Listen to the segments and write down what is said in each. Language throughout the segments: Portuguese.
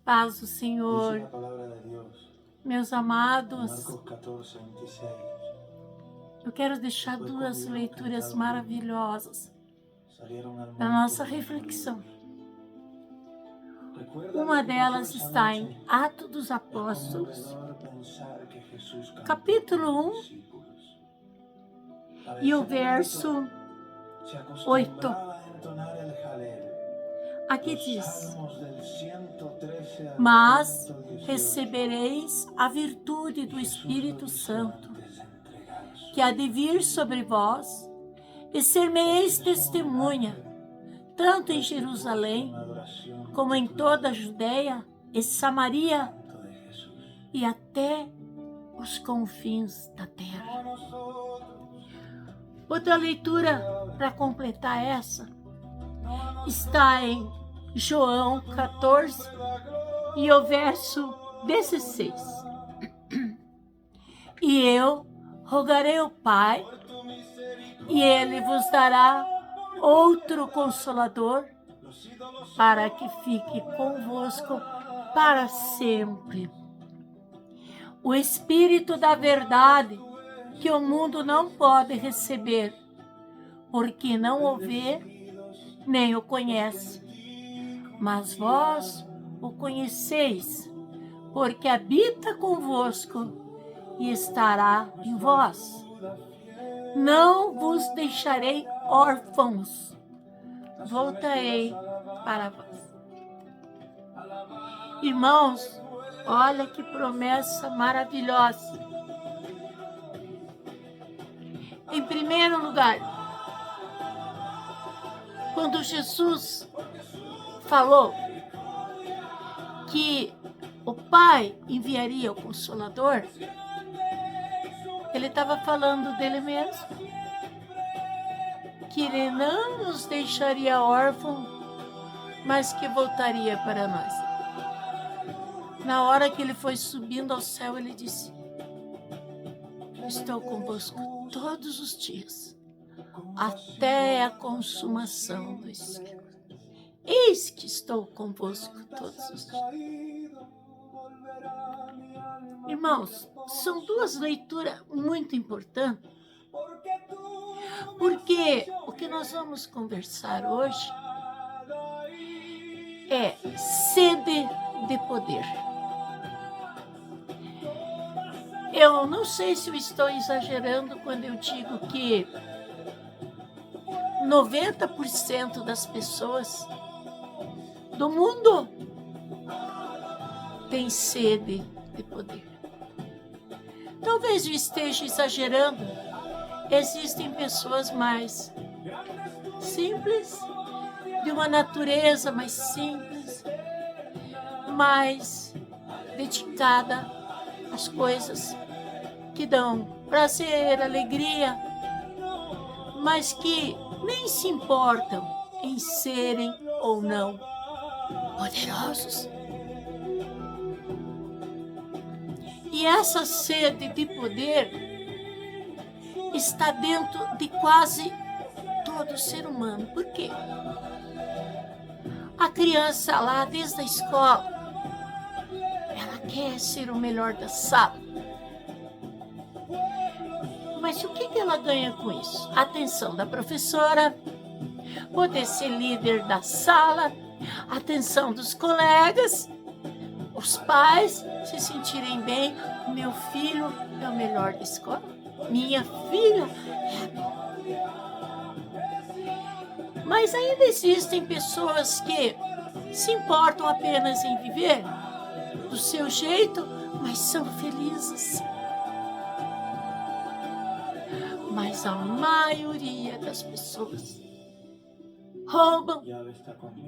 Paz do Dice Senhor, la palabra de Dios meus en amados, Marcos 14:26. eu quero deixar Después, duas cuando hubieron leituras cantado maravilhosas salieron al da monte nossa de los reflexão. olivos. ¿Recuerda lo Uma que pasó delas esa está noche? em Atos dos Es Apóstolos, conmovedor pensar que Jesús cantó capítulo con 1 los discípulos. Para e o ese verso momento se 8. acostumbraba a entonar el Jalel, Aqui los diz: salmos del 113 al Mas 118. recebereis a virtude Y do Jesús lo Espírito hizo Santo, antes de entregar su que há de vida. vir sobre vós, e ser-me-eis Este es un testemunha, homenaje tanto em respetuoso, Jerusalém, una adoración como em titulada toda a Judéia e Samaria, Canto de Jesús. e até os confins da terra. Outra leitura para completar essa está em João 14 e o verso 16. E eu rogarei ao Pai, e Ele vos dará outro Consolador, para que fique convosco para sempre. O Espírito da verdade, que o mundo não pode receber, porque não o vê, nem o conhece. Mas vós o conheceis, porque habita convosco e estará em vós. Não vos deixarei órfãos, voltarei para vós. Irmãos, olha que promessa maravilhosa. Em primeiro lugar, quando Jesus falou que o Pai enviaria o Consolador, ele estava falando dele mesmo, que ele não nos deixaria órfãos, mas que voltaria para nós. Na hora que ele foi subindo ao céu, ele disse: estou convosco todos os dias, até a consumação dos séculos. Eis que estou convosco todos os dias. Irmãos, são duas leituras muito importantes, porque o que nós vamos conversar hoje é sede de poder. Eu não sei se eu estou exagerando quando eu digo que 90% das pessoas do mundo tem sede de poder. Talvez eu esteja exagerando. Existem pessoas mais simples, de uma natureza mais simples, mais dedicada às coisas que dão prazer, alegria, mas que nem se importam em serem ou não poderosos. E essa sede de poder está dentro de quase todo ser humano. Por quê? A criança lá, desde a escola, ela quer ser o melhor da sala. Mas o que ela ganha com isso? A atenção da professora, poder ser líder da sala, a atenção dos colegas, os pais se sentirem bem. Meu filho é o melhor da escola, minha filha é a melhor. Mas ainda existem pessoas que se importam apenas em viver do seu jeito, mas são felizes. Mas a maioria das pessoas roubam,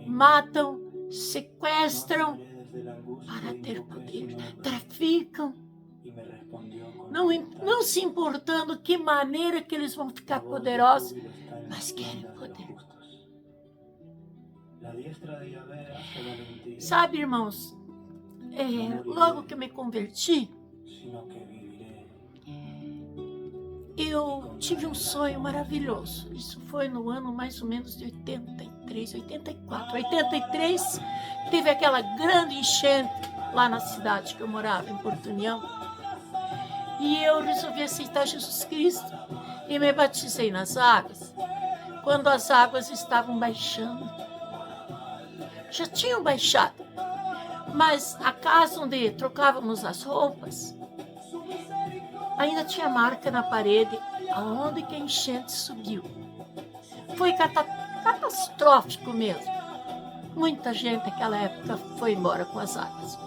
matam, sequestram para ter poder, traficam, não se importando que maneira que eles vão ficar poderosos, mas querem poder. Sabe, irmãos, logo que eu me converti, eu tive um sonho maravilhoso. Isso foi no ano mais ou menos de 83. 83, 84. 83 teve aquela grande enchente lá na cidade que eu morava, em Porto União. E eu resolvi aceitar Jesus Cristo e me batizei nas águas. Quando as águas estavam baixando, já tinham baixado, mas a casa onde trocávamos as roupas ainda tinha marca na parede aonde que a enchente subiu. Foi catastrófico mesmo. Muita gente naquela época foi embora com as águas.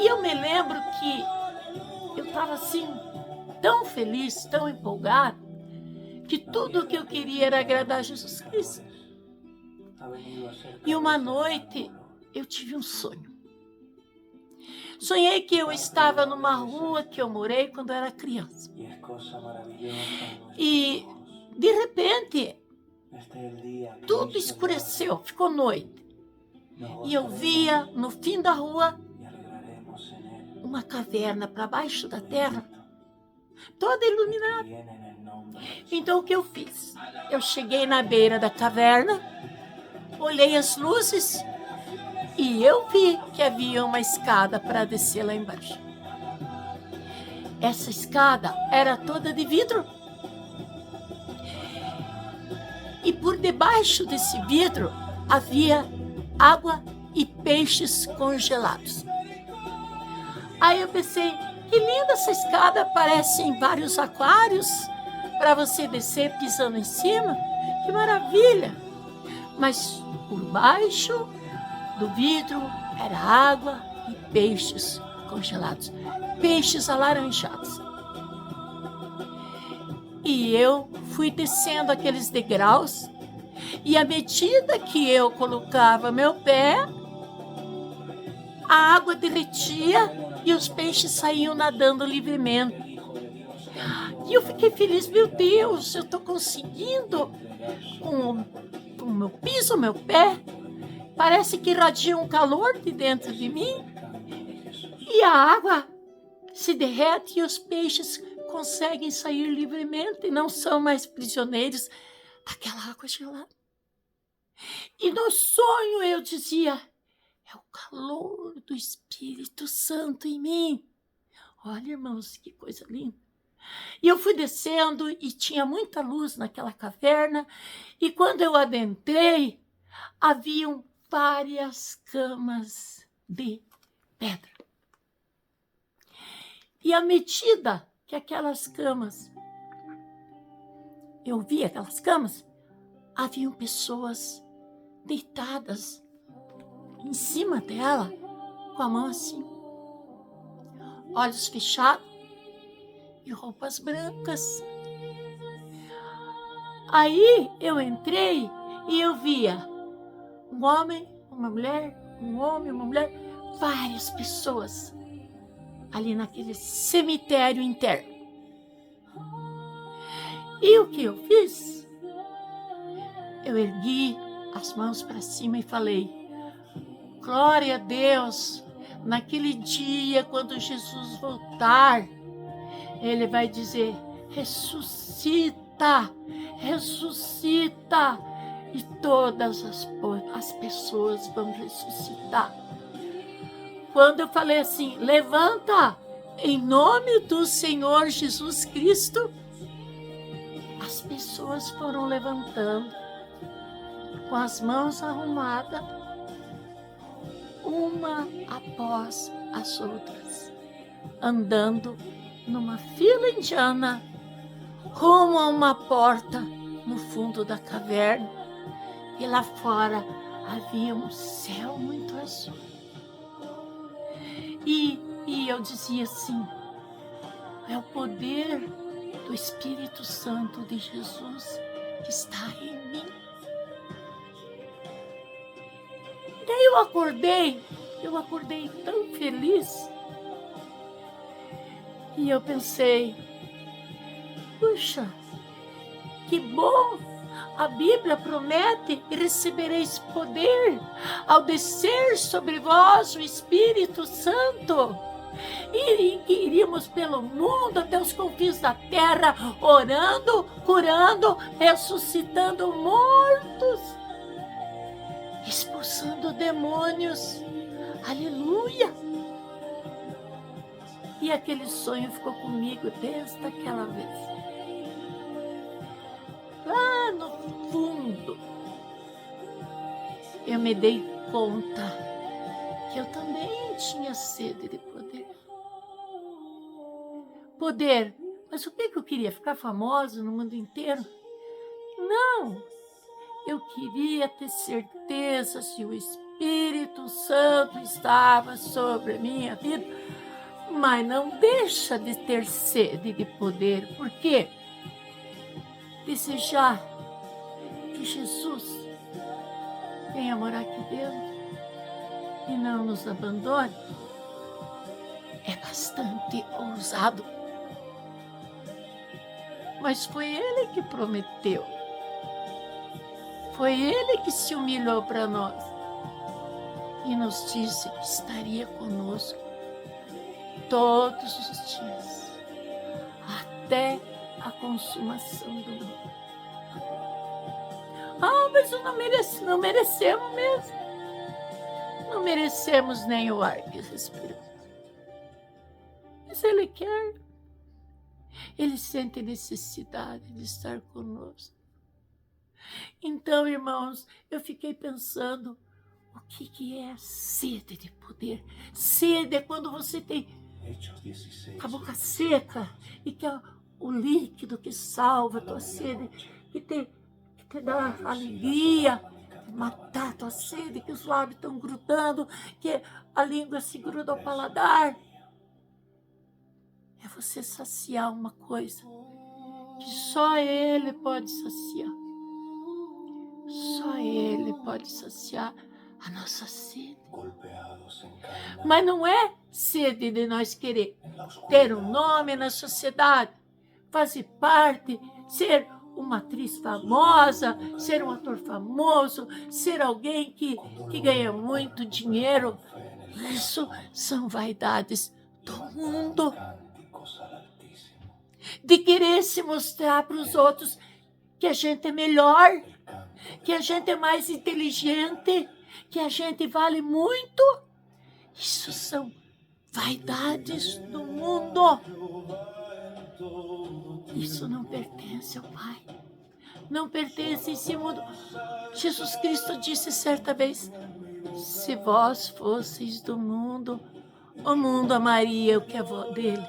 E eu me lembro que eu estava assim, tão feliz, tão empolgada, que tudo o que eu queria era agradar a Jesus Cristo. E uma noite eu tive um sonho. Sonhei que eu estava numa rua que eu morei quando eu era criança. E, de repente, tudo escureceu, ficou noite. E eu via, no fim da rua, uma caverna para baixo da terra, toda iluminada. Então, o que eu fiz? Eu cheguei na beira da caverna, olhei as luzes e eu vi que havia uma escada para descer lá embaixo. Essa escada era toda de vidro. E por debaixo desse vidro havia água e peixes congelados. Aí eu pensei, que linda essa escada, parecem vários aquários para você descer pisando em cima. Que maravilha! Mas por baixo do vidro era água e peixes congelados, peixes alaranjados. E eu fui descendo aqueles degraus, e à medida que eu colocava meu pé, a água derretia e os peixes saíam nadando livremente. E eu fiquei feliz, meu Deus, eu estou conseguindo com o meu piso, meu pé. Parece que irradia um calor de dentro de mim. E a água se derrete e os peixes conseguem sair livremente e não são mais prisioneiros daquela água gelada. E no sonho eu dizia, é o calor do Espírito Santo em mim. Olha, irmãos, que coisa linda. E eu fui descendo e tinha muita luz naquela caverna. E quando eu adentrei, haviam várias camas de pedra. E à medida que aquelas camas, eu via aquelas camas, haviam pessoas deitadas em cima dela, com a mão assim, olhos fechados e roupas brancas. Aí eu entrei e eu via um homem, uma mulher, um homem, uma mulher, várias pessoas ali naquele cemitério interno. E o que eu fiz? Eu ergui as mãos para cima e falei, glória a Deus, naquele dia quando Jesus voltar, Ele vai dizer, ressuscita, ressuscita. E todas as pessoas vão ressuscitar. Quando eu falei assim, levanta, em nome do Senhor Jesus Cristo, as pessoas foram levantando, com as mãos arrumadas, uma após as outras, andando numa fila indiana, rumo a uma porta no fundo da caverna. E lá fora havia um céu muito azul. E eu dizia assim, é o poder do Espírito Santo de Jesus que está em mim. Daí eu acordei tão feliz. E eu pensei, puxa, que bom! A Bíblia promete e recebereis poder ao descer sobre vós o Espírito Santo. E que iríamos pelo mundo até os confins da terra, orando, curando, ressuscitando mortos, expulsando demônios. Aleluia! E aquele sonho ficou comigo desde aquela vez. Lá no fundo, eu me dei conta que eu também tinha sede de poder. Poder, mas o que eu queria? Ficar famosa no mundo inteiro? Não! Eu queria ter certeza se o Espírito Santo estava sobre a minha vida, mas não deixa de ter sede de poder. Por quê? Desejar que Jesus venha morar aqui dentro e não nos abandone é bastante ousado. Mas foi Ele que prometeu. Foi Ele que se humilhou para nós e nos disse que estaria conosco todos os dias, até a consumação do mundo. Mas não merecemos mesmo. Não merecemos nem o ar que respiramos. Mas Ele quer. Ele sente necessidade de estar conosco. Então, irmãos, eu fiquei pensando, o que é sede de poder? Sede é quando você tem a boca seca e que é o líquido que salva a tua sede, que te dá alegria, matar a tua sede, que os lábios estão grudando, que a língua se gruda ao paladar. É você saciar uma coisa que só Ele pode saciar. Só Ele pode saciar a nossa sede. Mas não é sede de nós querer ter um nome na sociedade, fazer parte, ser uma atriz famosa, ser um ator famoso, ser alguém que ganha muito dinheiro. Isso são vaidades do mundo. De querer se mostrar para os outros que a gente é melhor, que a gente é mais inteligente, que a gente vale muito. Isso são vaidades do mundo. Isso não pertence ao Pai. Não pertence a esse mundo. Jesus Cristo disse certa vez, se vós fosseis do mundo, o mundo amaria o que é dele.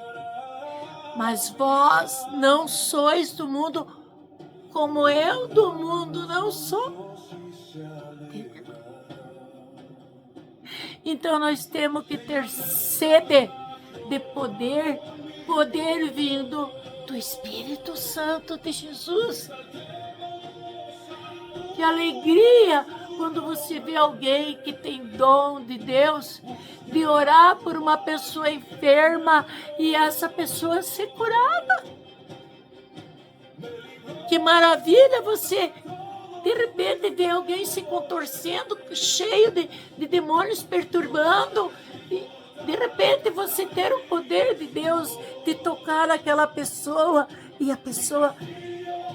Mas vós não sois do mundo, como eu do mundo não sou. Então nós temos que ter sede de poder, poder vindo do Espírito Santo de Jesus. Que alegria quando você vê alguém que tem dom de Deus, de orar por uma pessoa enferma e essa pessoa ser curada. Que maravilha você, de repente, ver alguém se contorcendo, cheio de demônios perturbando, e de repente você ter o poder de Deus de tocar aquela pessoa e a pessoa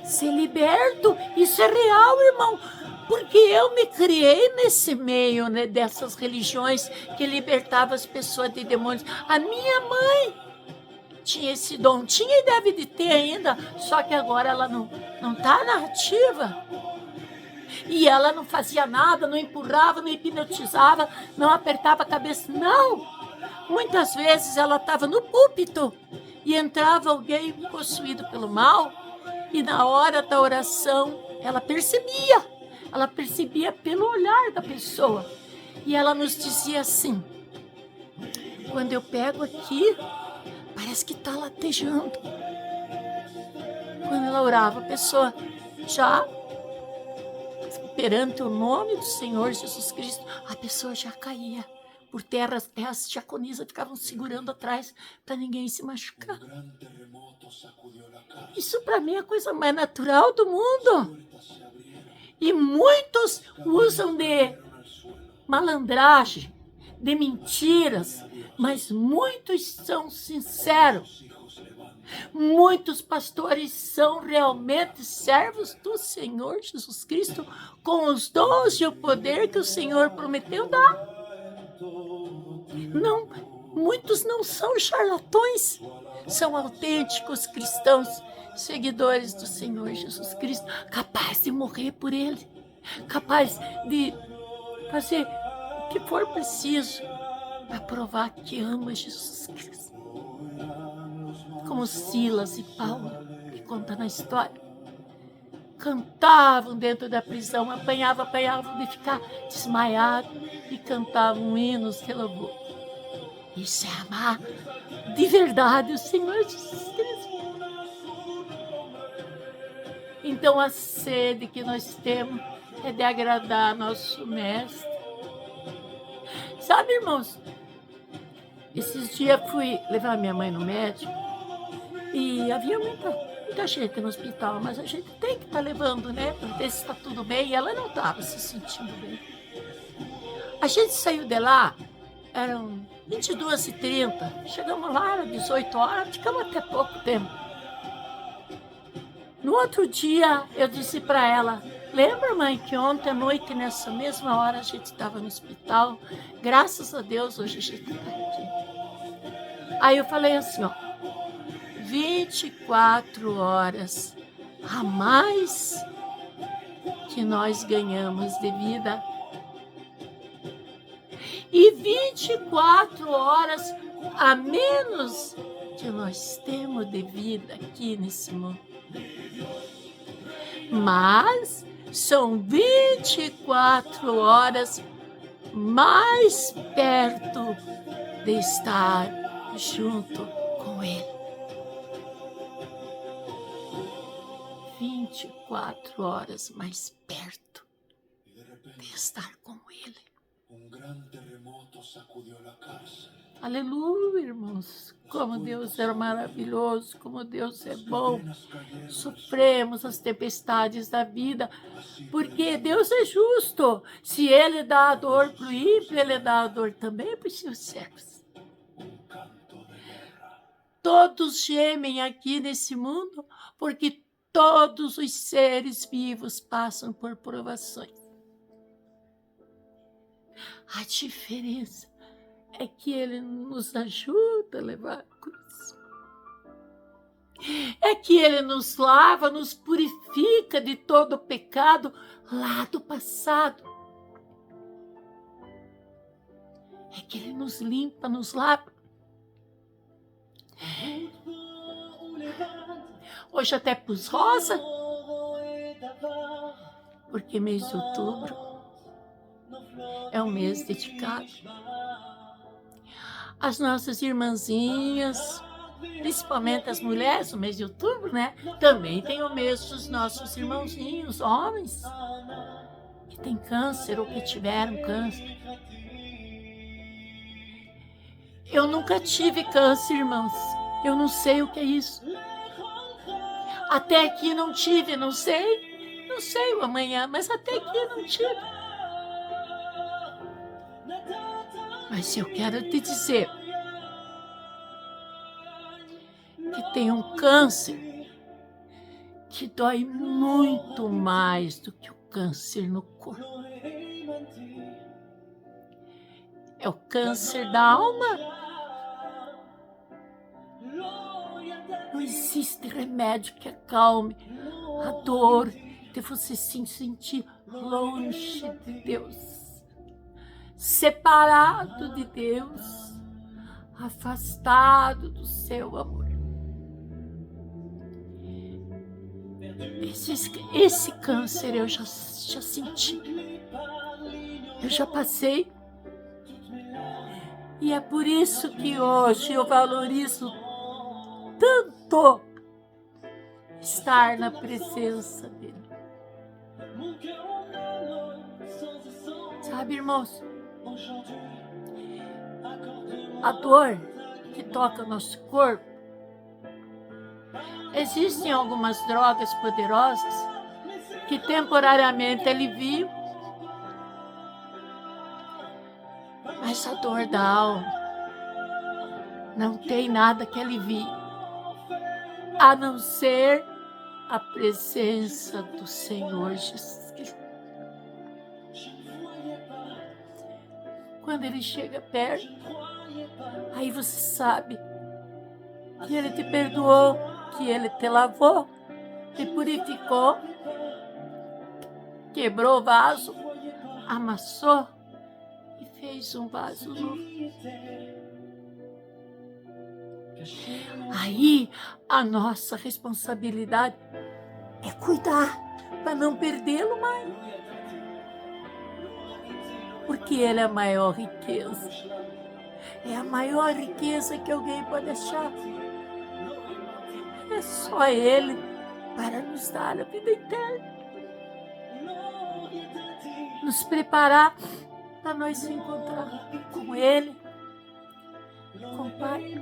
ser liberto. Isso é real, irmão. Porque eu me criei nesse meio, né, dessas religiões que libertavam as pessoas de demônios. A minha mãe tinha esse dom, tinha e deve de ter ainda, só que agora ela não está na ativa. E ela não fazia nada, não empurrava, não hipnotizava, não apertava a cabeça, não. Muitas vezes ela estava no púlpito e entrava alguém possuído pelo mal e na hora da oração ela percebia pelo olhar da pessoa. E ela nos dizia assim, quando eu pego aqui, parece que está latejando. Quando ela orava, a pessoa já, perante o nome do Senhor Jesus Cristo, a pessoa já caía por terra, as terras diaconisas ficavam segurando atrás para ninguém se machucar. Isso para mim é a coisa mais natural do mundo. E muitos usam de malandragem, de mentiras, mas muitos são sinceros. Muitos pastores são realmente servos do Senhor Jesus Cristo, com os dons e o poder que o Senhor prometeu dar. Não, muitos não são charlatões, são autênticos cristãos, seguidores do Senhor Jesus Cristo, capazes de morrer por Ele, capazes de fazer o que for preciso para provar que ama Jesus Cristo. Como Silas e Paulo, que conta na história. Cantavam dentro da prisão, apanhavam de ficar desmaiado e cantavam hinos de louvor. Isso é amar de verdade o Senhor Jesus Cristo. Então a sede que nós temos é de agradar nosso Mestre. Sabe, irmãos, esses dias fui levar minha mãe no médico e havia muita gente no hospital, mas a gente tem que estar levando, né, para ver se está tudo bem, e ela não estava se sentindo bem. A gente saiu de lá, eram 22h30, chegamos lá, era 18 horas, ficamos até pouco tempo. No outro dia, eu disse para ela, lembra, mãe, que ontem à noite, nessa mesma hora, a gente estava no hospital, graças a Deus, hoje a gente está aqui. Aí eu falei assim, 24 horas a mais que nós ganhamos de vida e 24 horas a menos que nós temos de vida aqui nesse mundo. Mas são 24 horas mais perto de estar junto com Ele. 24 horas mais perto de estar com Ele. Aleluia, irmãos. Como Deus é maravilhoso, como Deus é bom. Sofremos as tempestades da vida, porque Deus é justo. Se Ele dá a dor para o ímpio, Ele dá a dor também para os seus servos. Todos gemem aqui nesse mundo, porque todos os seres vivos passam por provações. A diferença é que Ele nos ajuda a levar a cruz. É que Ele nos lava, nos purifica de todo o pecado lá do passado. É que Ele nos limpa, nos lava. Hoje até pus rosa, porque mês de outubro é um mês dedicado às nossas irmãzinhas, principalmente as mulheres, o mês de outubro, né? Também tem o mês dos nossos irmãozinhos, homens, que têm câncer ou que tiveram câncer. Eu nunca tive câncer, irmãos. Eu não sei o que é isso. Até aqui não tive, não sei o amanhã, mas até aqui não tive. Mas eu quero te dizer que tem um câncer que dói muito mais do que o câncer no corpo. É o câncer da alma. Não existe remédio que acalme a dor de você se sentir longe de Deus, separado de Deus, afastado do seu amor. Esse câncer eu já senti, eu já passei, e é por isso que hoje eu valorizo tanto estar na presença dele. Sabe, irmãos, a dor que toca o nosso corpo, existem algumas drogas poderosas que temporariamente aliviam, Mas a dor da alma não tem nada que alivie, a não ser a presença do Senhor Jesus Cristo. Quando Ele chega perto, aí você sabe que Ele te perdoou, que Ele te lavou, te purificou, quebrou o vaso, amassou e fez um vaso novo. Aí a nossa responsabilidade é cuidar para não perdê-lo mais. Porque Ele é a maior riqueza. É a maior riqueza que alguém pode achar. É só Ele para nos dar a vida eterna. Nos preparar para nós se encontrar com Ele, com o Pai.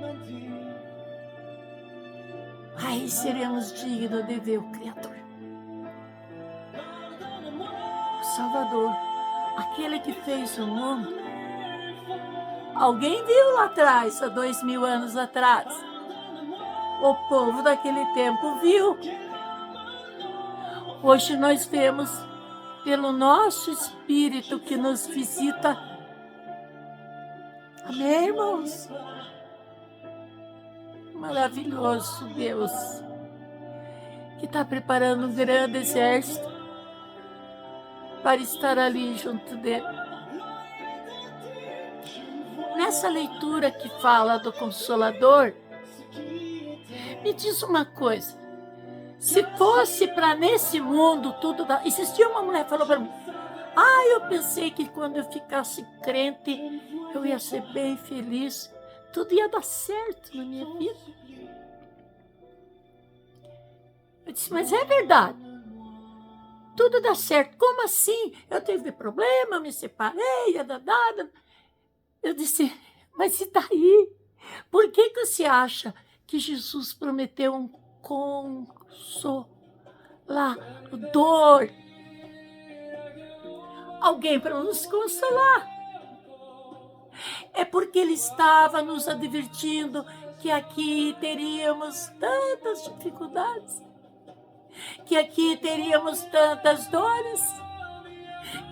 Aí seremos dignos de ver o Criador, o Salvador, aquele que fez o mundo. Alguém viu lá atrás, há 2000 anos atrás. O povo daquele tempo viu. Hoje nós vemos pelo nosso Espírito que nos visita. Amém, irmãos? Maravilhoso Deus, que está preparando um grande exército para estar ali junto dele. Nessa leitura que fala do Consolador, me diz uma coisa. Se fosse para nesse mundo tudo... Existia uma mulher que falou para mim, eu pensei que quando eu ficasse crente, eu ia ser bem feliz. Tudo ia dar certo na minha vida. Eu disse, mas é verdade. Tudo dá certo. Como assim? Eu tive problema, me separei, Eu disse, mas e daí? Por que você acha que Jesus prometeu um consolador? Alguém para nos consolar. É porque Ele estava nos advertindo que aqui teríamos tantas dificuldades, que aqui teríamos tantas dores,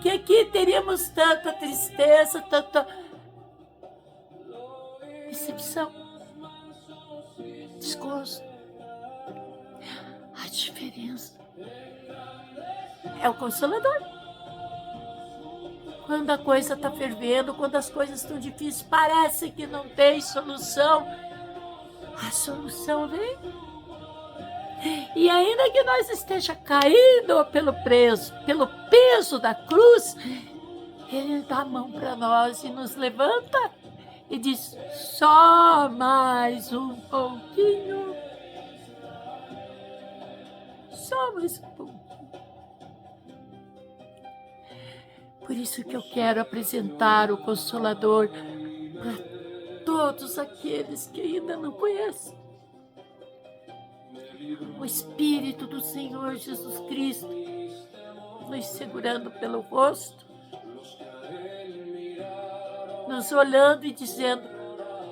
que aqui teríamos tanta tristeza, tanta decepção, desgosto. A diferença é o Consolador. Quando a coisa está fervendo, quando as coisas estão difíceis, parece que não tem solução. A solução vem. E ainda que nós esteja caído pelo peso da cruz, Ele dá a mão para nós e nos levanta e diz, só mais um pouquinho. Só mais um pouquinho. Por isso que eu quero apresentar o Consolador para todos aqueles que ainda não conhecem. O Espírito do Senhor Jesus Cristo nos segurando pelo rosto, nos olhando e dizendo,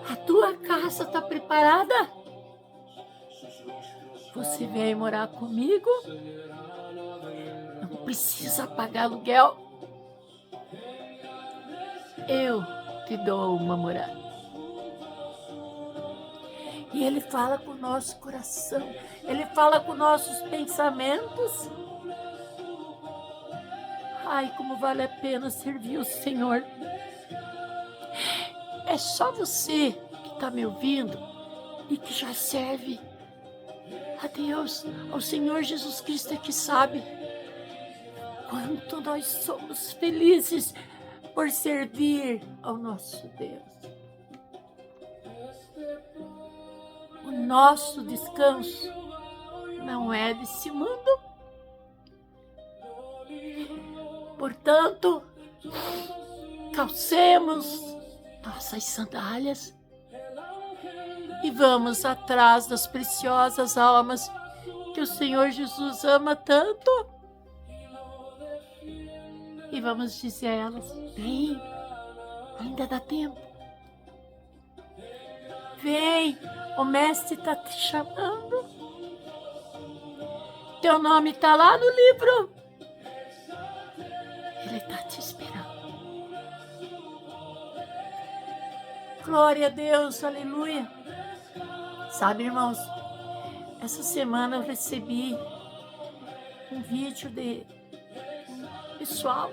a tua casa está preparada? Você vem morar comigo? Não precisa pagar aluguel. Eu te dou uma morada. E Ele fala com o nosso coração. Ele fala com nossos pensamentos. Ai, como vale a pena servir o Senhor. É só você que está me ouvindo e que já serve a Deus, ao Senhor Jesus Cristo, que sabe quanto nós somos felizes por servir ao nosso Deus. O nosso descanso não é desse mundo. Portanto, calcemos nossas sandálias e vamos atrás das preciosas almas que o Senhor Jesus ama tanto. E vamos dizer a elas, vem, Ainda dá tempo. Vem, o mestre está te chamando. Teu nome está lá no livro. Ele está te esperando. Glória a Deus, aleluia. Sabe, irmãos, essa semana eu recebi um vídeo de um pessoal.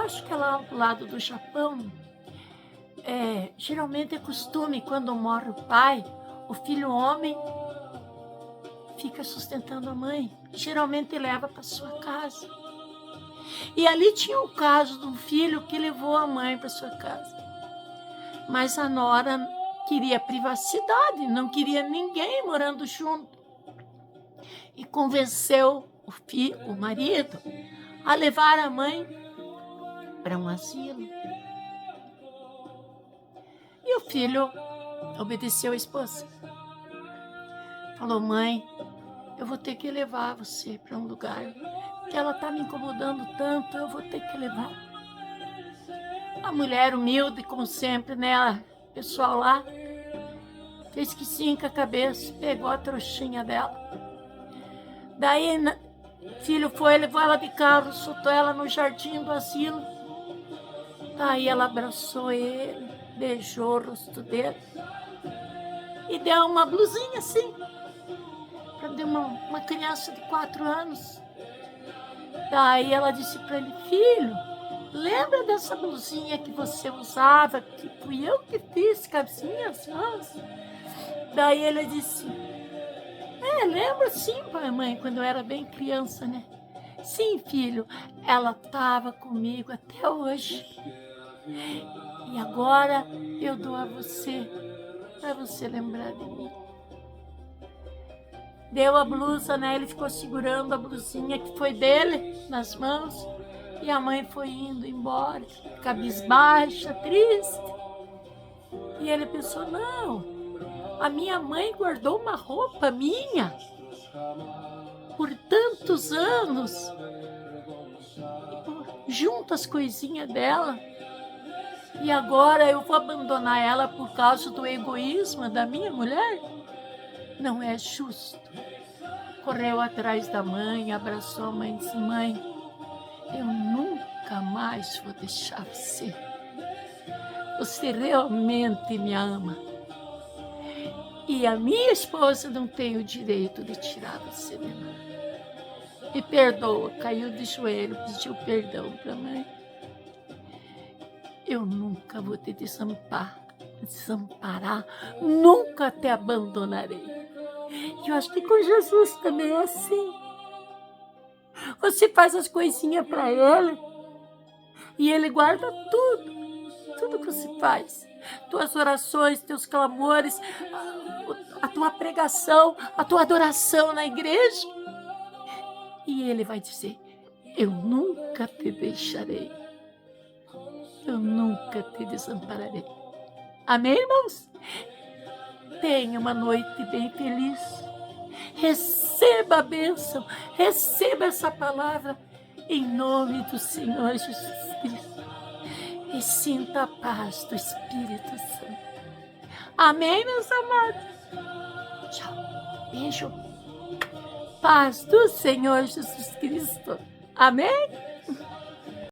Acho que é lá do lado do Japão. Geralmente é costume, quando morre o pai, o filho homem fica sustentando a mãe. Geralmente leva para sua casa. E ali tinha o caso de um filho que levou a mãe para sua casa. Mas a nora queria privacidade, não queria ninguém morando junto. E convenceu o marido a levar a mãe para um asilo. E o filho obedeceu a esposa. Falou: mãe, eu vou ter que levar você para um lugar, porque ela está me incomodando tanto, eu vou ter que levar. A mulher humilde, como sempre, né? O pessoal lá fez que sim com a cabeça, pegou a trouxinha dela. Daí, o filho foi, levou ela de carro, soltou ela no jardim do asilo. Daí ela abraçou ele, beijou o rosto dele e deu uma blusinha assim, para uma criança de 4 anos. Daí ela disse para ele: filho, lembra dessa blusinha que você usava, que fui eu que fiz com as minhas mãos? Daí ele disse: lembro sim, pai, mãe, quando eu era bem criança, né? Sim, filho, ela estava comigo até hoje. E agora eu dou a você, para você lembrar de mim. Deu a blusa, né? Ele ficou segurando a blusinha que foi dele nas mãos. E a mãe foi indo embora, cabisbaixa, triste. E ele pensou: não, a minha mãe guardou uma roupa minha por tantos anos, junto às coisinhas dela. E agora eu vou abandonar ela por causa do egoísmo da minha mulher? Não é justo. Correu atrás da mãe, abraçou a mãe e disse: mãe, eu nunca mais vou deixar você. Você realmente me ama. E a minha esposa não tem o direito de tirar você de mim. Me perdoa. Caiu de joelho, pediu perdão para a mãe. Eu nunca vou te desamparar, nunca te abandonarei. E eu acho que com Jesus também é assim. Você faz as coisinhas para Ele e Ele guarda tudo que você faz. Tuas orações, teus clamores, a tua pregação, a tua adoração na igreja. E Ele vai dizer: eu nunca te deixarei. Eu nunca te desampararei. Amém, irmãos? Tenha uma noite bem feliz. Receba a bênção, receba essa palavra em nome do Senhor Jesus Cristo. E sinta a paz do Espírito Santo. Amém, meus amados? Tchau. Beijo. Paz do Senhor Jesus Cristo. Amém?